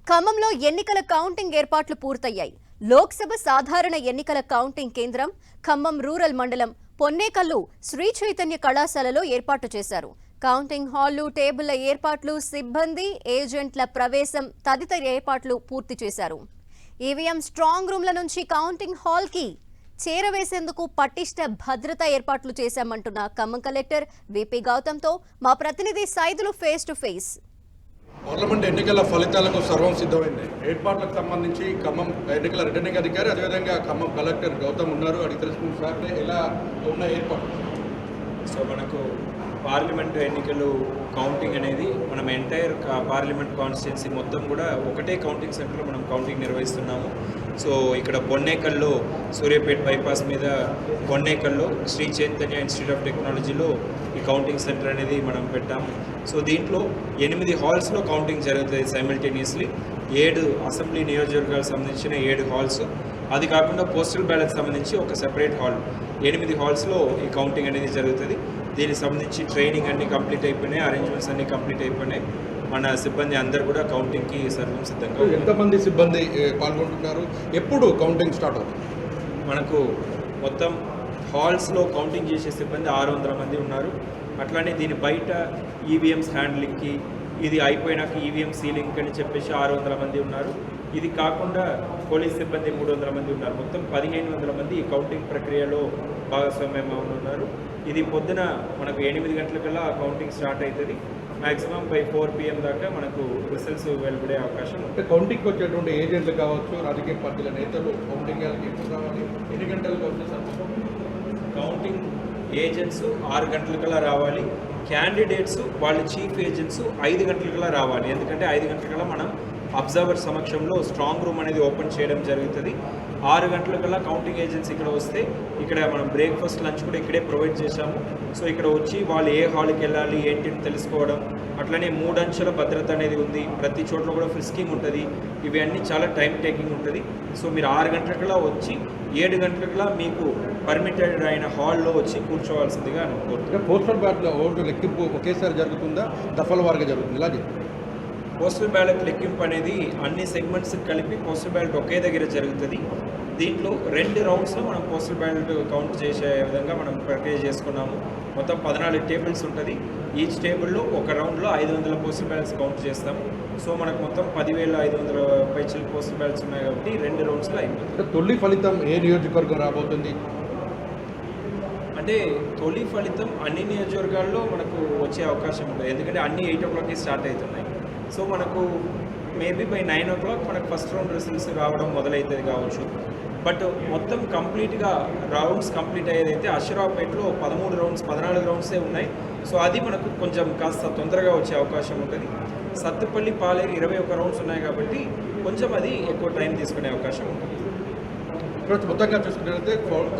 ఖమ్మంలో ఎన్నికల కౌంటింగ్ ఏర్పాట్లు పూర్తయ్యాయి. లోక్సభ సాధారణ ఎన్నికల కౌంటింగ్ కేంద్రం ఖమ్మం రూరల్ మండలం పొన్నేకల్లు శ్రీ చైతన్య కళాశాలలో ఏర్పాటు చేశారు. కౌంటింగ్ హాళ్లు, టేబుళ్ల ఏర్పాట్లు, సిబ్బంది, ఏజెంట్ల ప్రవేశం తదితర ఏర్పాట్లు పూర్తి చేశారు. ఈవీఎం స్ట్రాంగ్ రూమ్ల నుంచి కౌంటింగ్ హాల్ కి చేరవేసేందుకు పటిష్ట భద్రతా ఏర్పాట్లు చేశామంటున్న ఖమ్మం కలెక్టర్ విపి గౌతమ్తో మా ప్రతినిధి Saidulu face to face. Parliament ఎన్నికల ఫలితాలకు సర్వం సిద్ధమైంది. ఏర్పాట్లకు సంబంధించి ఖమ్మం ఎన్నికల రిటర్నింగ్ అధికారి, అదేవిధంగా ఖమ్మం కలెక్టర్ గౌతమ్ ఉన్నారు. అడిగి తెలుసుకున్న సార్ ఎలా ఉన్న ఏర్పాటు. సో మనకు పార్లమెంట్ ఎన్నికలు కౌంటింగ్ అనేది మనం ఎంటైర్ పార్లమెంట్ కాన్స్టిట్యున్సీ మొత్తం కూడా ఒకటే కౌంటింగ్ సెంటర్లో మనం కౌంటింగ్ నిర్వహిస్తున్నాము. సో ఇక్కడ పొన్నేకల్లో సూర్యాపేట బైపాస్ మీద పొన్నేకల్లో శ్రీ చైతన్య ఇన్స్టిట్యూట్ ఆఫ్ టెక్నాలజీలో ఈ కౌంటింగ్ సెంటర్ అనేది మనం పెట్టాము. సో దీంట్లో 8 హాల్స్లో కౌంటింగ్ జరుగుతుంది సైమల్టేనియస్లీ. 7 అసెంబ్లీ నియోజకవర్గాలకు సంబంధించిన 7 హాల్స్, అది కాకుండా పోస్టల్ బ్యాలెట్ సంబంధించి ఒక సెపరేట్ హాల్, 8 హాల్స్లో ఈ కౌంటింగ్ అనేది జరుగుతుంది. దీనికి సంబంధించి ట్రైనింగ్ అన్నీ కంప్లీట్ అయిపోయినాయి, అరేంజ్మెంట్స్ అన్నీ కంప్లీట్ అయిపోయినాయి. మన సిబ్బంది అందరూ కూడా కౌంటింగ్కి సర్వం సిద్ధంగా. ఎంతమంది సిబ్బంది పాల్గొంటున్నారు? ఎప్పుడు కౌంటింగ్ స్టార్ట్ అవుతుంది? మనకు మొత్తం హాల్స్లో కౌంటింగ్ చేసే సిబ్బంది 600 మంది ఉన్నారు. అట్లానే దీని బయట ఈవీఎంస్ హ్యాండ్లింగ్కి, ఇది అయిపోయినాక ఈవీఎం సీలింగ్ అని చెప్పేసి 600 మంది ఉన్నారు. ఇది కాకుండా పోలీస్ సిబ్బంది 300 మంది ఉన్నారు. మొత్తం 1500 మంది ఈ కౌంటింగ్ ప్రక్రియలో భాగస్వామ్యం ఉన్నారు. ఇది పొద్దున మనకు 8 గంటలకల్లా కౌంటింగ్ స్టార్ట్ అవుతుంది. మ్యాక్సిమం బై 4 PM దాకా మనకు రిజల్ట్స్ వెలువడే అవకాశం ఉంది. కౌంటింగ్కి వచ్చేటువంటి ఏజెంట్లు కావచ్చు, రాజకీయ పార్టీల నేతలు కౌంటింగ్ ఎప్పుడు రావాలి, ఎన్ని గంటలకు వచ్చేసారు? కౌంటింగ్ ఏజెంట్స్ 6 గంటలకల్లా రావాలి. క్యాండిడేట్స్ వాళ్ళ చీఫ్ ఏజెంట్స్ 5 గంటలకల్లా రావాలి. ఎందుకంటే 5 గంటలకల్లా మనం అబ్జర్వర్ సమక్షంలో స్ట్రాంగ్ రూమ్ అనేది ఓపెన్ చేయడం జరుగుతుంది. 6 గంటలకల్లా కౌంటింగ్ ఏజెంట్స్ ఇక్కడ వస్తే ఇక్కడ మనం బ్రేక్ఫాస్ట్, లంచ్ కూడా ఇక్కడే ప్రొవైడ్ చేశాము. సో ఇక్కడ వచ్చి వాళ్ళు ఏ హాల్కి వెళ్ళాలి ఏంటిని తెలుసుకోవడం, అట్లనే 3 అంచెల భద్రత అనేది ఉంది. ప్రతి చోట్ల కూడా ఫ్రిస్కింగ్ ఉంటుంది. ఇవి అన్నీ చాలా టైం టేకింగ్ ఉంటుంది. సో మీరు 6 గంటలకల్లా వచ్చి 7 గంటలకల్లా మీకు పర్మిటెడ్ అయిన హాల్లో వచ్చి కూర్చోవాల్సిందిగా అనుకుంటున్నాను. పోస్టల్ బ్యాలెట్ ఓటు లెక్కింపు ఒకేసారి జరుగుతుందా, దఫల వారిగా జరుగుతుంది? ఇలా పోస్టల్ బ్యాలెట్ లెక్కింపు అనేది అన్ని సెగ్మెంట్స్ కలిపి పోస్టల్ బ్యాలెట్ ఒకే దగ్గర జరుగుతుంది. దీంట్లో 2 రౌండ్స్లో మనం పోస్టల్ బ్యాలెట్ కౌంట్ చేసే విధంగా మనం ప్రక్రియ చేసుకున్నాము. మొత్తం 14 టేబుల్స్ ఉంటుంది. ఈచ్ టేబుల్లో ఒక రౌండ్లో 500 పోస్టల్ బ్యాలెట్స్ కౌంట్ చేస్తాము. సో మనకు మొత్తం 10,500 పైచలు పోస్టల్ బ్యాలెట్స్ ఉన్నాయి కాబట్టి 2 రౌండ్స్లో అయిపోతుంది. తొలి ఫలితం ఏ నియోజకవర్గం రాబోతుంది? అంటే తొలి ఫలితం అన్ని నియోజకవర్గాల్లో మనకు వచ్చే అవకాశం ఉంటుంది. ఎందుకంటే అన్ని 8 o'clockకి స్టార్ట్ అవుతున్నాయి. సో మనకు మేబీ బై 9 o'clock మనకు ఫస్ట్ రౌండ్ రిజల్ట్స్ రావడం మొదలవుతుంది కావచ్చు. బట్ మొత్తం కంప్లీట్గా రౌండ్స్ కంప్లీట్ అయ్యేదైతే అషరాపేటలో 13 రౌండ్స్, 14 రౌండ్సే ఉన్నాయి. సో అది మనకు కొంచెం కాస్త తొందరగా వచ్చే అవకాశం ఉంటుంది. సత్తుపల్లి, పాలేరు 21 రౌండ్స్ ఉన్నాయి కాబట్టి కొంచెం అది ఎక్కువ టైం తీసుకునే అవకాశం ఉంటుంది. మొత్తంగా చూసుకున్నట్లయితే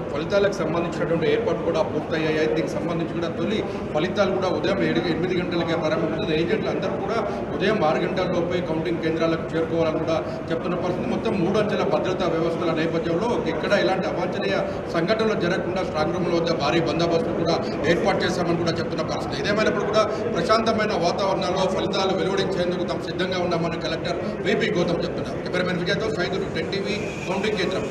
ఫలితాలకు సంబంధించినటువంటి ఏర్పాట్లు కూడా పూర్తయ్యాయి. దీనికి సంబంధించి కూడా తొలి ఫలితాలు కూడా ఉదయం 8 గంటలకే ప్రారంభమవుతుంది. ఏజెంట్లు అందరూ కూడా ఉదయం 6 గంటల్లోపై కౌంటింగ్ కేంద్రాలకు చేరుకోవాలని కూడా చెప్తున్న పరిస్థితి. మొత్తం 3 అంచెల భద్రతా వ్యవస్థల నేపథ్యంలో ఇక్కడ ఎలాంటి అవాంఛనీయ సంఘటనలు జరగకుండా స్ట్రాంగ్ రూమ్ల వద్ద భారీ బందోబస్తు కూడా ఏర్పాటు చేశామని కూడా చెప్తున్న పరిస్థితి. ఇదేమైనప్పుడు కూడా ప్రశాంతమైన వాతావరణంలో ఫలితాలు వెలువడించేందుకు తాము సిద్ధంగా ఉన్నామని కలెక్టర్ విపి గౌతమ్ చెప్తున్నారు. కెమెరామెన్ విజయ్తో సైదులు, 10 TV కౌంటింగ్ కేంద్రం.